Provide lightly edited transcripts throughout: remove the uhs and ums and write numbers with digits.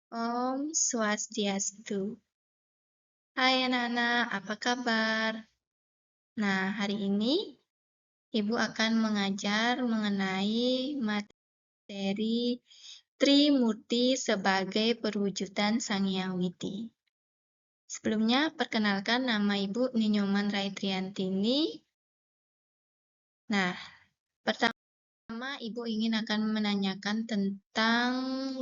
Om Swastiastu. Hai anak-anak, apa kabar? Nah, hari ini Ibu akan mengajar mengenai materi Trimurti sebagai perwujudan Sang Hyang Widi. Sebelumnya, perkenalkan nama Ibu Ninyoman Raitriantini. Nah, pertama Ibu ingin akan menanyakan tentang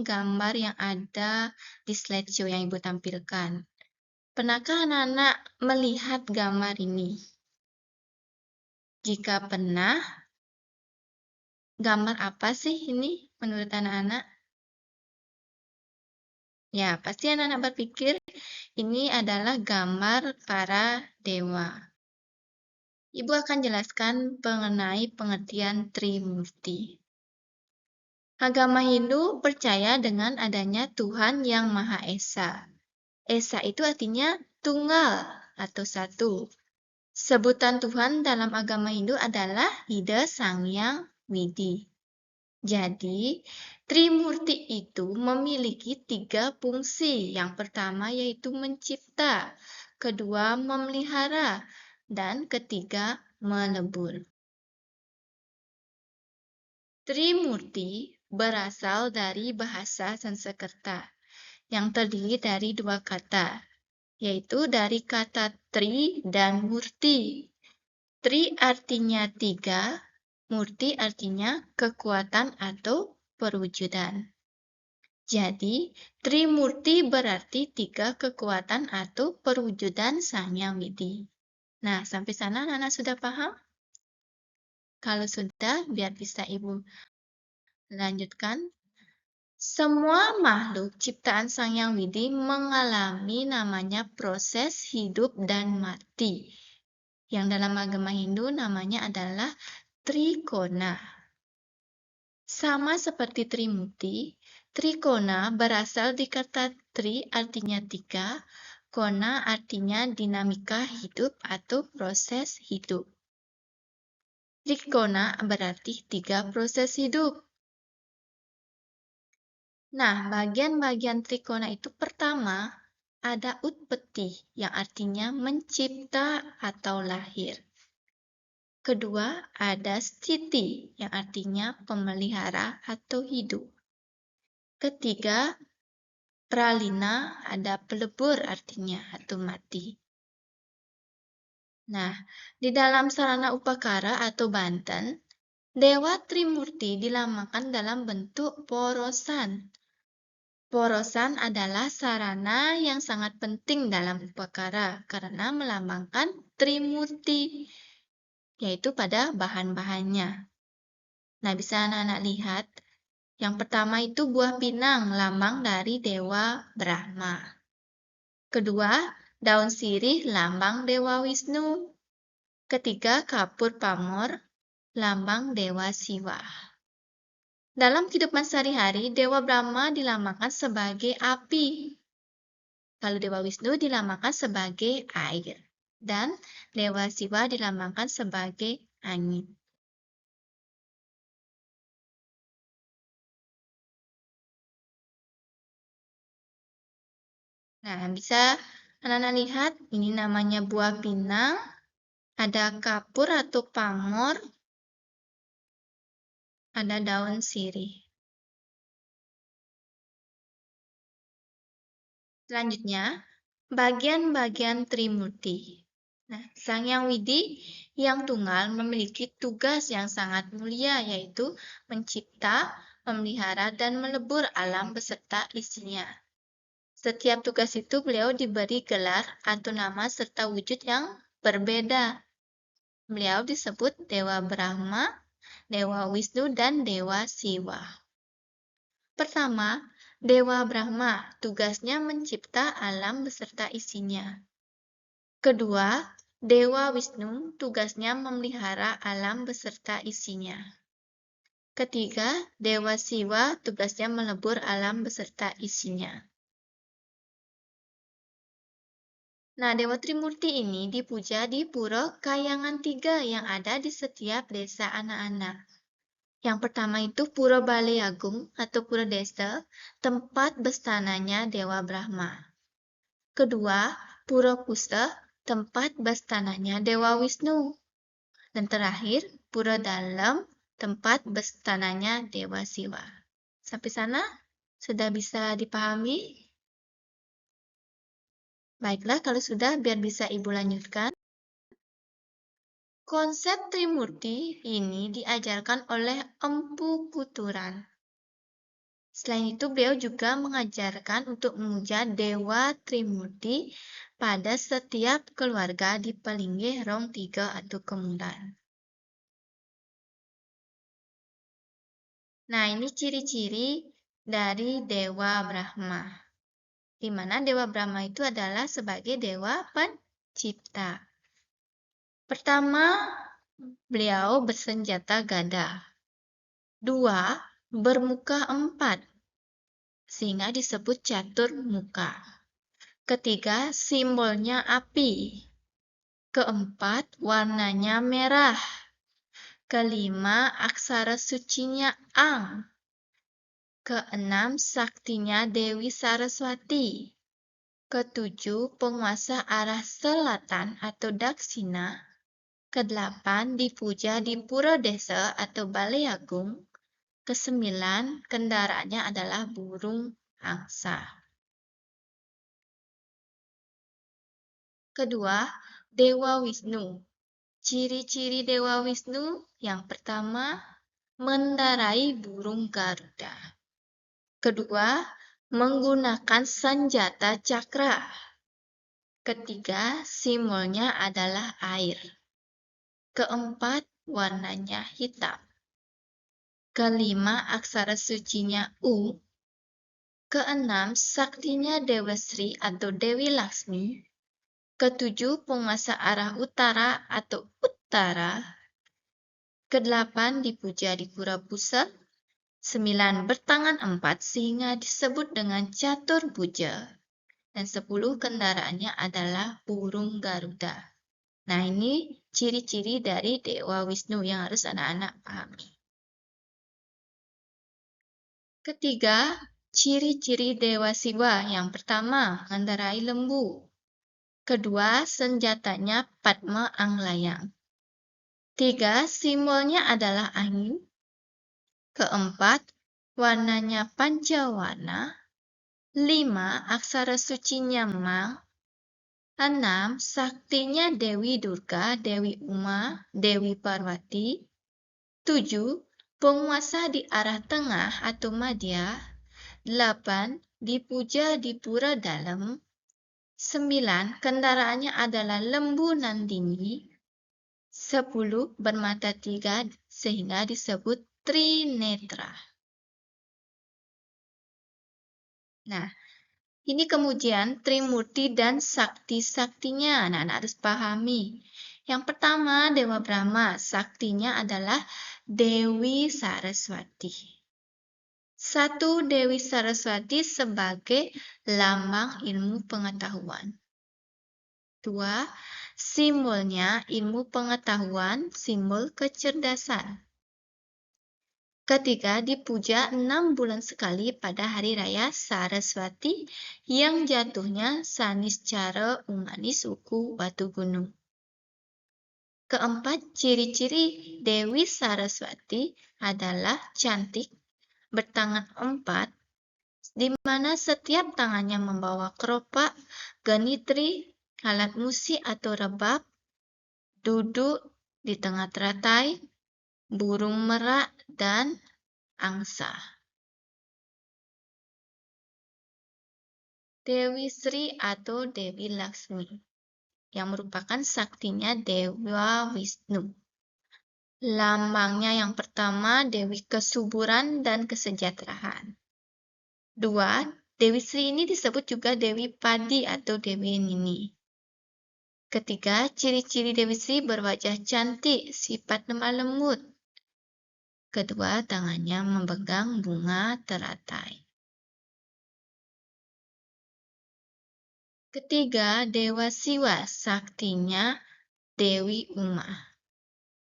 gambar yang ada di slideshow yang Ibu tampilkan. Pernahkah anak-anak melihat gambar ini? Jika pernah, gambar apa sih ini menurut anak-anak? Ya, pasti anak-anak berpikir ini adalah gambar para dewa. Ibu akan jelaskan mengenai pengertian Trimurti. Agama Hindu percaya dengan adanya Tuhan yang Maha Esa. Esa itu artinya tunggal atau satu. Sebutan Tuhan dalam agama Hindu adalah Ida Sang Hyang Widi. Jadi, Trimurti itu memiliki 3 fungsi. Yang pertama yaitu mencipta, kedua memelihara, dan ketiga melebur. Trimurti berasal dari bahasa Sanskerta yang terdiri dari 2 kata, yaitu dari kata tri dan murti. Tri artinya 3, murti artinya kekuatan atau perwujudan. Jadi, Trimurti berarti 3 kekuatan atau perwujudan Sang Hyang Widi. Nah, sampai sana anak-anak sudah paham? Kalau sudah, biar bisa Ibu lanjutkan. Semua makhluk ciptaan Sang Hyang Widi mengalami namanya proses hidup dan mati. Yang dalam agama Hindu namanya adalah Trikona. Sama seperti Trimurti, Trikona berasal di kata tri artinya 3, kona artinya dinamika hidup atau proses hidup. Trikona berarti 3 proses hidup. Nah, bagian-bagian trikona itu pertama ada utpeti yang artinya mencipta atau lahir. Kedua, ada sthiti yang artinya pemelihara atau hidup. Ketiga, pralina ada pelebur artinya atau mati. Nah, di dalam sarana upakara atau banten, Dewa Trimurti dilambangkan dalam bentuk porosan. Porosan adalah sarana yang sangat penting dalam upakara karena melambangkan Trimurti, yaitu pada bahan-bahannya. Nah, bisa anak-anak lihat. Yang pertama itu buah pinang, lambang dari Dewa Brahma. Kedua, daun sirih, lambang Dewa Wisnu. Ketiga, kapur pamor, lambang Dewa Siwa. Dalam kehidupan sehari-hari, Dewa Brahma dilambangkan sebagai api. Lalu Dewa Wisnu dilambangkan sebagai air. Dan Dewa Siwa dilambangkan sebagai angin. Nah, bisa anak-anak lihat, ini namanya buah pinang. Ada kapur atau pamor, ada daun sirih. Selanjutnya, bagian-bagian Trimurti. Nah, Sang Hyang Widi yang tunggal memiliki tugas yang sangat mulia, yaitu mencipta, memelihara, dan melebur alam beserta isinya. Setiap tugas itu beliau diberi gelar atau nama serta wujud yang berbeda. Beliau disebut Dewa Brahma, Dewa Wisnu, dan Dewa Siwa. Pertama, Dewa Brahma, tugasnya mencipta alam beserta isinya. Kedua, Dewa Wisnu, tugasnya memelihara alam beserta isinya. Ketiga, Dewa Siwa, tugasnya melebur alam beserta isinya. Nah, Dewa Trimurti ini dipuja di Pura Kayangan 3 yang ada di setiap desa anak-anak. Yang pertama itu Pura Baleagung atau Pura Desa, tempat bestananya Dewa Brahma. Kedua, Pura Kusa, tempat bestananya Dewa Wisnu. Dan terakhir, Pura Dalam, tempat bestananya Dewa Siwa. Sampai sana sudah bisa dipahami? Baiklah, kalau sudah, biar bisa Ibu lanjutkan. Konsep Trimurti ini diajarkan oleh Empu Kuturan. Selain itu, beliau juga mengajarkan untuk memuja Dewa Trimurti pada setiap keluarga di Palinggih Rong 3 atau Kemulan. Nah, ini ciri-ciri dari Dewa Brahma, di mana Dewa Brahma itu adalah sebagai Dewa Pencipta. Pertama, beliau bersenjata gada. Dua, bermuka 4, sehingga disebut catur muka. Ketiga, simbolnya api. Keempat, warnanya merah. Kelima, aksara sucinya Ang. Keenam, saktinya Dewi Saraswati. Ketujuh, penguasa arah selatan atau Daksina. Kedelapan, dipuja di Pura Desa atau Baleagung. Kesembilan, kendaraannya adalah burung angsa. Kedua, Dewa Wisnu. Ciri-ciri Dewa Wisnu yang pertama, mendarai burung Garuda. Kedua, menggunakan senjata cakra. Ketiga, simbolnya adalah air. Keempat, warnanya hitam. Kelima, aksara sucinya U. Keenam, saktinya Dewa Sri atau Dewi Laksmi. Ketujuh, penguasa arah utara atau Uttara. Kedelapan, dipuja di Pura Pusat. 9, bertangan 4 sehingga disebut dengan catur puja. Dan 10, kendaraannya adalah burung Garuda. Nah, ini ciri-ciri dari Dewa Wisnu yang harus anak-anak pahami. Ketiga, ciri-ciri Dewa Siwa. Yang pertama, mengendarai lembu. Kedua, senjatanya Padma Anglayang. Tiga, simbolnya adalah angin. Keempat, warnanya pancawarna. 5, aksara sucinya Mang. 6, saktinya Dewi Durga, Dewi Uma, Dewi Parwati. 7, penguasa di arah tengah atau Madya. 8, dipuja di Pura Dalam. 9, kendaraannya adalah lembu Nandini. 10, bermata 3 sehingga disebut Trinetra. Nah, ini kemudian Trimurti dan sakti-saktinya. Anak-anak harus pahami. Yang pertama, Dewa Brahma. Saktinya adalah Dewi Saraswati. 1, Dewi Saraswati sebagai lambang ilmu pengetahuan. 2, simbolnya ilmu pengetahuan, simbol kecerdasan. Ketiga, dipuja 6 bulan sekali pada Hari Raya Saraswati yang jatuhnya Saniscara Umanis Suku Batu Gunung. Keempat, ciri-ciri Dewi Saraswati adalah cantik, bertangan 4, di mana setiap tangannya membawa keropak, genitri, alat musik atau rebab, duduk di tengah teratai, burung merak, dan angsa. Dewi Sri atau Dewi Laksmi, yang merupakan saktinya Dewa Wisnu. Lambangnya yang pertama, Dewi Kesuburan dan Kesejahteraan. 2, Dewi Sri ini disebut juga Dewi Padi atau Dewi Nini. Ketiga, ciri-ciri Dewi Sri berwajah cantik, sifat lemah lembut. Kedua, tangannya memegang bunga teratai. Ketiga, Dewa Siwa, saktinya Dewi Uma.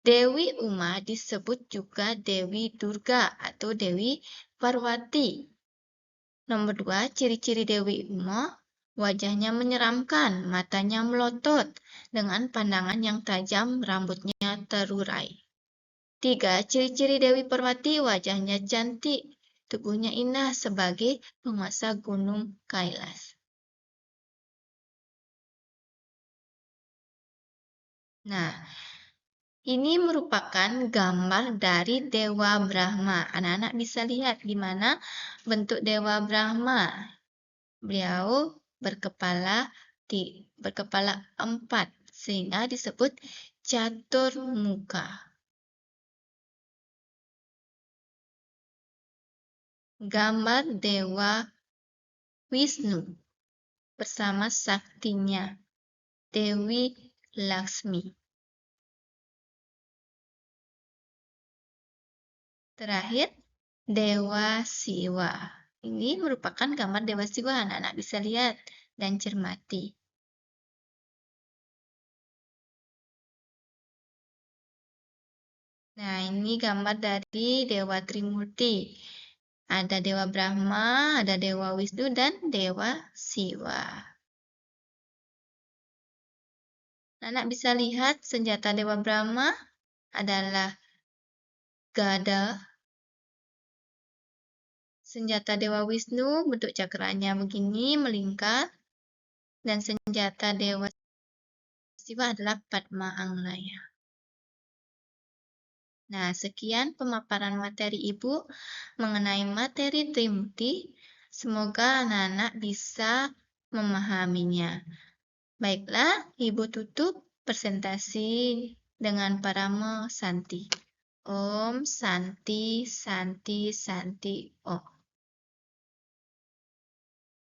Dewi Uma disebut juga Dewi Durga atau Dewi Parwati. Nomor 2, ciri-ciri Dewi Uma, wajahnya menyeramkan, matanya melotot, dengan pandangan yang tajam, rambutnya terurai. 3, ciri-ciri Dewi Parwati, wajahnya cantik, tubuhnya indah sebagai penguasa Gunung Kailas. Nah, ini merupakan gambar dari Dewa Brahma. Anak-anak bisa lihat gimana bentuk Dewa Brahma. Beliau berkepala 4, sehingga disebut Caturmuka. Gambar Dewa Wisnu bersama saktinya, Dewi Laksmi. Terakhir, Dewa Siwa. Ini merupakan gambar Dewa Siwa, anak-anak bisa lihat dan cermati. Nah, ini gambar dari Dewa Trimurti. Ada Dewa Brahma, ada Dewa Wisnu, dan Dewa Siwa. Anak bisa lihat senjata Dewa Brahma adalah gada. Senjata Dewa Wisnu bentuk cakranya begini melingkar. Dan senjata Dewa Siwa adalah Padma Anglaya. Nah, sekian pemaparan materi Ibu mengenai materi Trimurti. Semoga anak-anak bisa memahaminya. Baiklah, Ibu tutup presentasi dengan Paramo Santi. Om Santi Santi Santi Om.